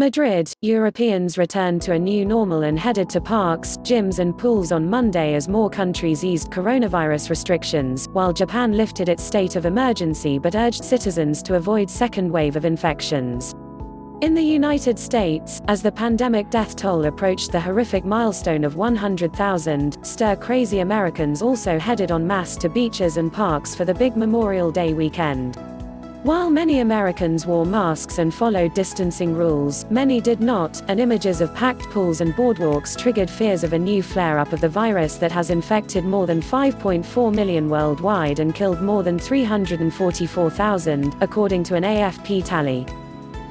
Madrid, Europeans returned to a new normal and headed to parks, gyms and pools on Monday as more countries eased coronavirus restrictions, while Japan lifted its state of emergency but urged citizens to avoid second wave of infections. In the United States, as the pandemic death toll approached the horrific milestone of 100,000, stir-crazy Americans also headed en masse to beaches and parks for the big Memorial Day weekend. While many Americans wore masks and followed distancing rules, many did not, and images of packed pools and boardwalks triggered fears of a new flare-up of the virus that has infected more than 5.4 million worldwide and killed more than 344,000, according to an AFP tally.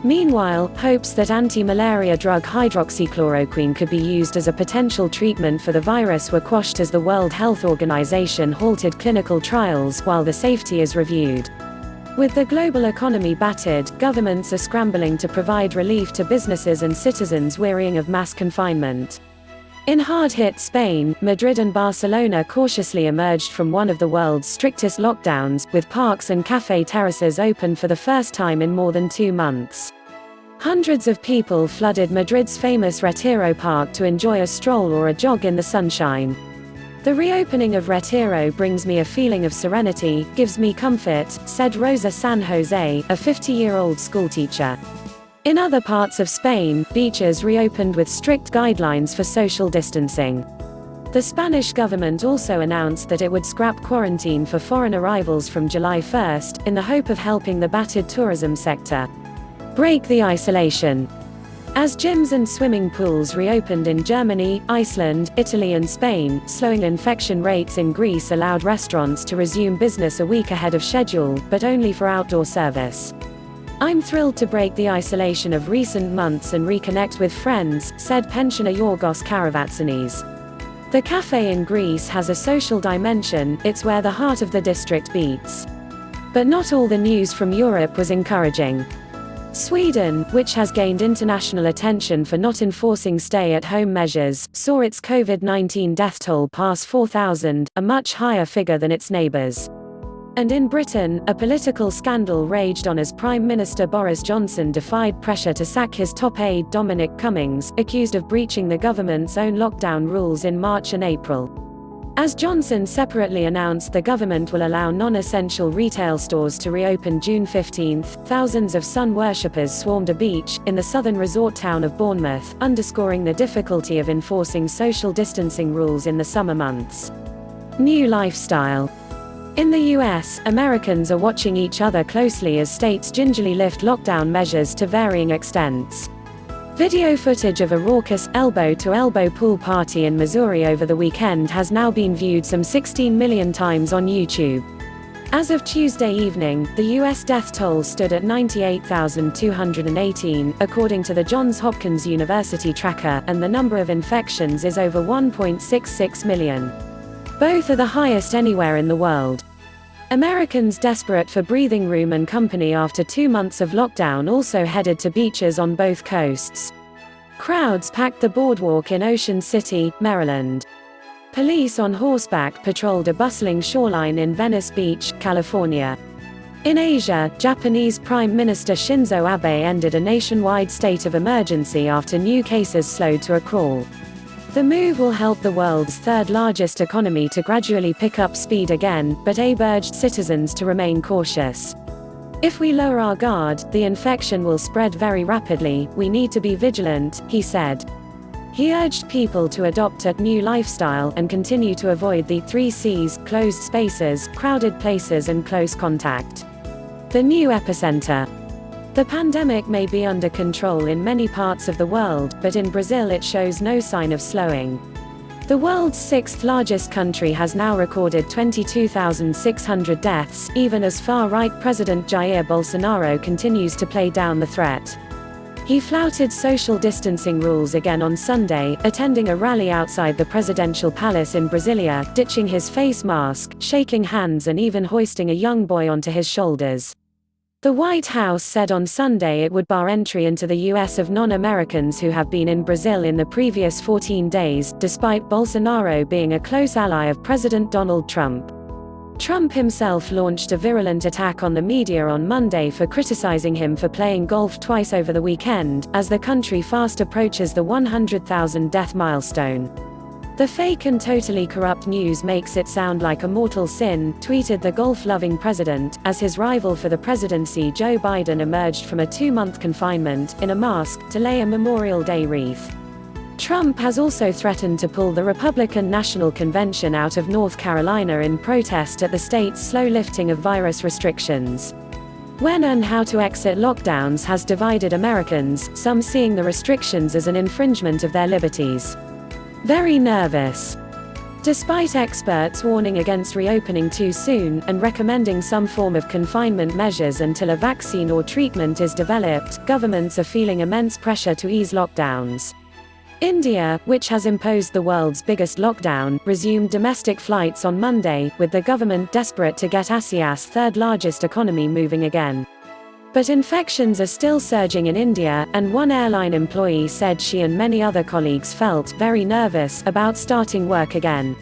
Meanwhile, hopes that anti-malaria drug hydroxychloroquine could be used as a potential treatment for the virus were quashed as the World Health Organization halted clinical trials while the safety is reviewed. With the global economy battered, governments are scrambling to provide relief to businesses and citizens wearying of mass confinement. In hard-hit Spain, Madrid and Barcelona cautiously emerged from one of the world's strictest lockdowns, with parks and café terraces open for the first time in more than 2 months. Hundreds of people flooded Madrid's famous Retiro Park to enjoy a stroll or a jog in the sunshine. "The reopening of Retiro brings me a feeling of serenity, gives me comfort," said Rosa San Jose, a 50-year-old schoolteacher. In other parts of Spain, beaches reopened with strict guidelines for social distancing. The Spanish government also announced that it would scrap quarantine for foreign arrivals from July 1, in the hope of helping the battered tourism sector break the isolation. As gyms and swimming pools reopened in Germany, Iceland, Italy and Spain, slowing infection rates in Greece allowed restaurants to resume business a week ahead of schedule, but only for outdoor service. "I'm thrilled to break the isolation of recent months and reconnect with friends," said pensioner Yorgos Karavatsanis. "The cafe in Greece has a social dimension, it's where the heart of the district beats." But not all the news from Europe was encouraging. Sweden, which has gained international attention for not enforcing stay-at-home measures, saw its COVID-19 death toll pass 4,000, a much higher figure than its neighbours. And in Britain, a political scandal raged on as Prime Minister Boris Johnson defied pressure to sack his top aide Dominic Cummings, accused of breaching the government's own lockdown rules in March and April. As Johnson separately announced the government will allow non-essential retail stores to reopen June 15, thousands of sun worshippers swarmed a beach, in the southern resort town of Bournemouth, underscoring the difficulty of enforcing social distancing rules in the summer months. New lifestyle. In the US, Americans are watching each other closely as states gingerly lift lockdown measures to varying extents. Video footage of a raucous, elbow-to-elbow pool party in Missouri over the weekend has now been viewed some 16 million times on YouTube. As of Tuesday evening, the U.S. death toll stood at 98,218, according to the Johns Hopkins University tracker, and the number of infections is over 1.66 million. Both are the highest anywhere in the world. Americans desperate for breathing room and company after 2 months of lockdown also headed to beaches on both coasts. Crowds packed the boardwalk in Ocean City, Maryland. Police on horseback patrolled a bustling shoreline in Venice Beach, California. In Asia, Japanese Prime Minister Shinzo Abe ended a nationwide state of emergency after new cases slowed to a crawl. The move will help the world's third-largest economy to gradually pick up speed again, but Abe urged citizens to remain cautious. "If we lower our guard, the infection will spread very rapidly, we need to be vigilant," he said. He urged people to adopt a new lifestyle and continue to avoid the 3 C's, closed spaces, crowded places and close contact. The new epicenter. The pandemic may be under control in many parts of the world, but in Brazil it shows no sign of slowing. The world's 6th largest country has now recorded 22,600 deaths, even as far-right President Jair Bolsonaro continues to play down the threat. He flouted social distancing rules again on Sunday, attending a rally outside the presidential palace in Brasilia, ditching his face mask, shaking hands and even hoisting a young boy onto his shoulders. The White House said on Sunday it would bar entry into the U.S. of non-Americans who have been in Brazil in the previous 14 days, despite Bolsonaro being a close ally of President Donald Trump. Trump himself launched a virulent attack on the media on Monday for criticizing him for playing golf twice over the weekend, as the country fast approaches the 100,000 death milestone. "The fake and totally corrupt news makes it sound like a mortal sin," tweeted the golf-loving president, as his rival for the presidency Joe Biden emerged from a 2-month confinement, in a mask, to lay a Memorial Day wreath. Trump has also threatened to pull the Republican National Convention out of North Carolina in protest at the state's slow lifting of virus restrictions. When and how to exit lockdowns has divided Americans, some seeing the restrictions as an infringement of their liberties. Very nervous. Despite experts warning against reopening too soon, and recommending some form of confinement measures until a vaccine or treatment is developed, governments are feeling immense pressure to ease lockdowns. India, which has imposed the world's biggest lockdown, resumed domestic flights on Monday, with the government desperate to get Asia's third-largest economy moving again. But infections are still surging in India, and one airline employee said she and many other colleagues felt very nervous about starting work again.